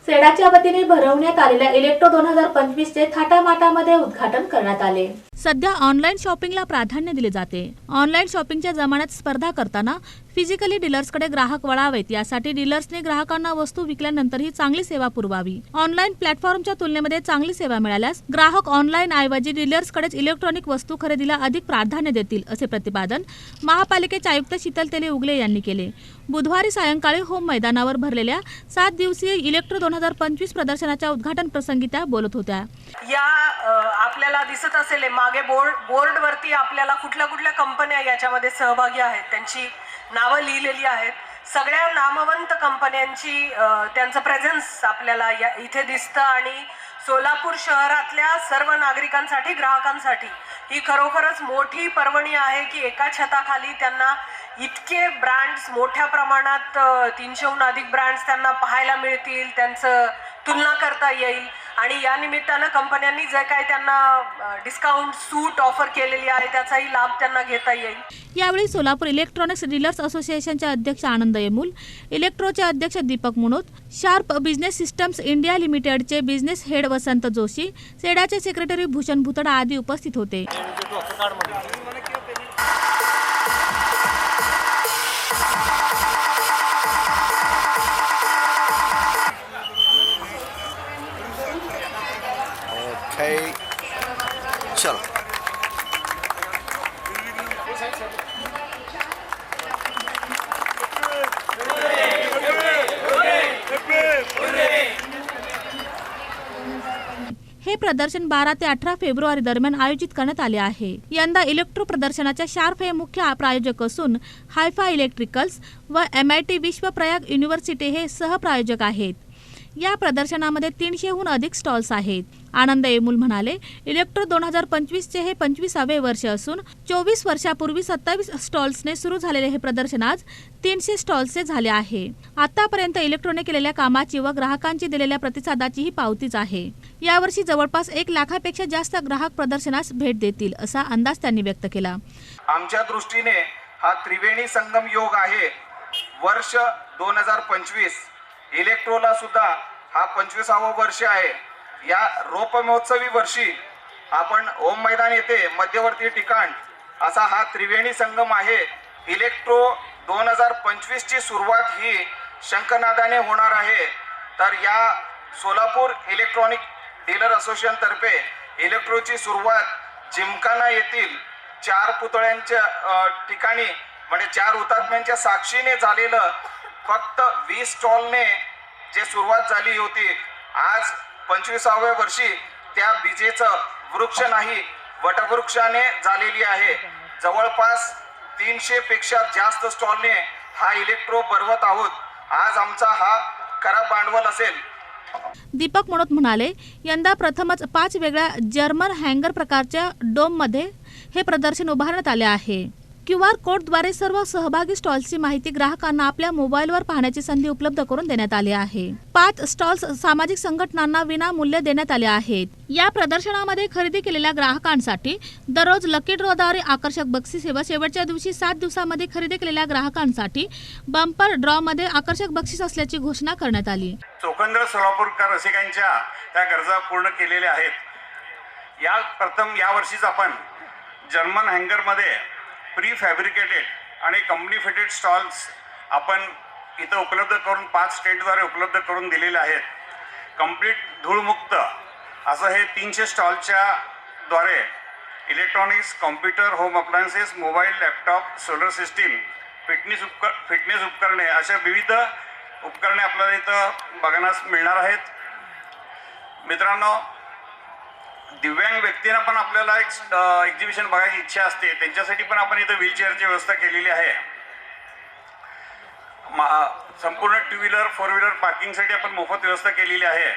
सेडाच्या वतीने भरवण्यात आलेल्या इलेक्ट्रो 2025 चे थाटामाटामध्ये उद्घाटन करण्यात आले। सध्या ऑनलाईन शॉपिंगला प्राधान्य दिले जाते। ऑनलाईन शॉपिंगच्या जमान्यात स्पर्धा करताना फिजिकली डीलर्सकडे ग्राहक वळावेत, यासाठी डीलर्सने ग्राहकांना वस्तू विकल्यानंतरही चांगली सेवा पुरवावी। ऑनलाईन प्लॅटफॉर्मच्या तुलनेमध्ये चांगली सेवा मिळाल्यास ग्राहक ऑनलाईन ऐवजी डीलर्सकडेच इलेक्ट्रॉनिक वस्तू खरेदीला अधिक प्राधान्य देतील, असे प्रतिपादन महापालिकेचे आयुक्त शीतल तेली उगले यांनी केले। बुधवारी सायंकाळी होम मैदानावर भरलेल्या 7 दिवसीय इलेक्ट्रो 2025 प्रदर्शनाच्या उद्घाटन प्रसंगी त्या बोलत होत्या। या आपल्याला दिसत असेल मागे बोर्डवरती आपल्याला कुठल्या कंपन्या याच्यामध्ये सहभागी आहेत त्यांची नावं लिहिलेली आहेत। सगळ्या नामवंत कंपन्यांची त्यांचं प्रेझेन्स आपल्याला इथे दिसतं आणि सोलापूर शहरातल्या सर्व नागरिकांसाठी, ग्राहकांसाठी ही खरोखरच मोठी पर्वणी आहे की एका छताखाली त्यांना इतके ब्रँड्स मोठ्या प्रमाणात 300हून अधिक ब्रँड्स त्यांना पाहायला मिळतील, त्यांचं तुलना करता येईल आणि या निमित्तानं कंपन्यांनी जे काही त्यांना डिस्काउंट सूट ऑफर केलेली आहे त्याचाही लाभ त्यांना घेता येईल। यावेळी सोलापूर इलेक्ट्रॉनिक्स डीलर्स असोसिएशनचे अध्यक्ष आनंद येमूल, इलेक्ट्रोचे अध्यक्ष Deepak Munot, sharp business systems India लिमिटेडचे बिझनेस हेड वसंत जोशी, सेडाचे सेक्रेटरी भूषण भुतडा आदी उपस्थित होते। चलो हे प्रदर्शन 12 ते 18 फेब्रुवारी दरम्यान आयोजित करण्यात आले आहे। यंदा इलेक्ट्रो प्रदर्शनाच्या शार्प हे मुख्य प्रायोजक असून हायफा इलेक्ट्रिकल्स व MIT विश्व प्रयाग युनिव्हर्सिटी हे सहप्रायोजक आहेत। या प्रदर्शनामध्ये 300हून अधिक स्टॉल्स आहेत। आनंद येमूल म्हणाले, इलेक्ट्रो 2025 चे हे 25वे वर्ष असून 24 वर्षापूर्वी 27 स्टॉल्सने सुरू झालेले हे प्रदर्शन आज 300 स्टॉल्सचे झाले आहे। आतापर्यंत इलेक्ट्रोने केलेल्या कामाची व ग्राहकांची दिलेल्या प्रतिसादाची ही पावतीच आहे। यावर्षी जवळपास 1 लाखापेक्षा जास्त ग्राहक प्रदर्शनास भेट देतील, असा अंदाज त्यांनी व्यक्त केला। आमच्या दृष्टीने हा त्रिवेणी संगम योग आहे। वर्ष 2025 इलेक्ट्रोला सुद्धा हा 25वा वर्ष आहे। या रोप महोत्सवी वर्षी आपण ओम मैदान येथे मध्यवर्ती ठिकाण असा हा त्रिवेणी संगम आहे। इलेक्ट्रो 2025 ची सुरुवात ही शंखनादाने होणार आहे। तर या सोलापूर इलेक्ट्रॉनिक डीलर असोसिएशन तर्फे इलेक्ट्रोची सुरुवात जिमखाना येथील 4 पुतळ्यांच्या ठिकाणी म्हणजे 4 हुतात्म्यांच्या साक्षीने झालेलं फक्त 20 स्टॉलने जे सुरुवात झाली होती, आज 25व्या वर्षी त्या बीजेचं वृक्ष नाही वटवृक्षाने झालेली आहे। जवळपास 300 पेक्षा जास्त स्टॉलने हा इलेक्ट्रो भरवत आहोत। आज आमचा हा खरा भांडवल असेल। दीपक मुनोत म्हणाले, यंदा प्रथमच 5 वेगळ्या जर्मन हँगर प्रकारच्या डोममध्ये हे प्रदर्शन उभारण्यात आले आहे। QR कोडद्वारे सर्व सहभागी स्टॉल्सची माहिती ग्राहकांना आपल्या मोबाईलवर पाहण्याची संधी उपलब्ध करून देण्यात आली आहे। 5 स्टॉल्स सामाजिक संघटनांना विनामूल्य देण्यात आले आहेत। या प्रदर्शनामध्ये खरेदी केलेल्या ग्राहकांसाठी दररोज लकी ड्रॉद्वारे आकर्षक बक्षीस व शेवटच्या दिवशी 7 दिवसांमध्ये खरेदी केलेल्या ग्राहकांसाठी बंपर ड्रॉ मध्ये आकर्षक बक्षीस असल्याची घोषणा करण्यात आली। चोखंदळ सोलापूरकर रसिकांच्या त्या गरजा पूर्ण केलेल्या आहेत। या वर्षीच आपण जर्मन हँगरमध्ये प्री फॅब्रिकेटेड आणि कंपनी फिटेड स्टॉल्स आपण इथं उपलब्ध करून 5 स्टेटद्वारे उपलब्ध करून दिलेले आहेत। कंप्लीट धूळमुक्त असं हे 300 स्टॉलच्या द्वारे electronics, computer, home appliances, mobile, laptop, solar system, fitness उपकरणे अशा विविध उपकरणे आपल्याला इथं बघण्यास मिळणार आहेत। मित्रांनो, दिव्यांग व्यक्तींना पण आपल्याला एक एक्झिबिशन बघायची इच्छा असते, त्यांच्यासाठी पण आपण इथं व्हीलचेअरची व्यवस्था केलेली आहे। संपूर्ण 2 व्हीलर 4 व्हीलर पार्किंगसाठी आपण मोफत व्यवस्था केलेली आहे।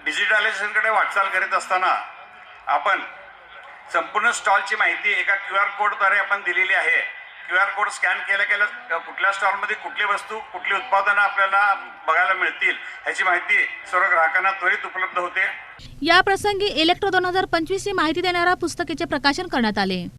डिजिटलायझेशनकडे वाटचाल करीत असताना आपण संपूर्ण स्टॉलची माहिती एका QR कोडद्वारे आपण दिलेली आहे। QR कोड स्कॅन केल्या कुठल्या स्टॉलमध्ये कुठली वस्तू, कुठली उत्पादनं आपल्याला बघायला मिळतील ह्याची माहिती सर्व ग्राहकांना त्वरित उपलब्ध होते। या प्रसंगी इलेक्ट्रो 2025 ची माहिती देणाऱ्या पुस्तकाचे प्रकाशन करण्यात आले।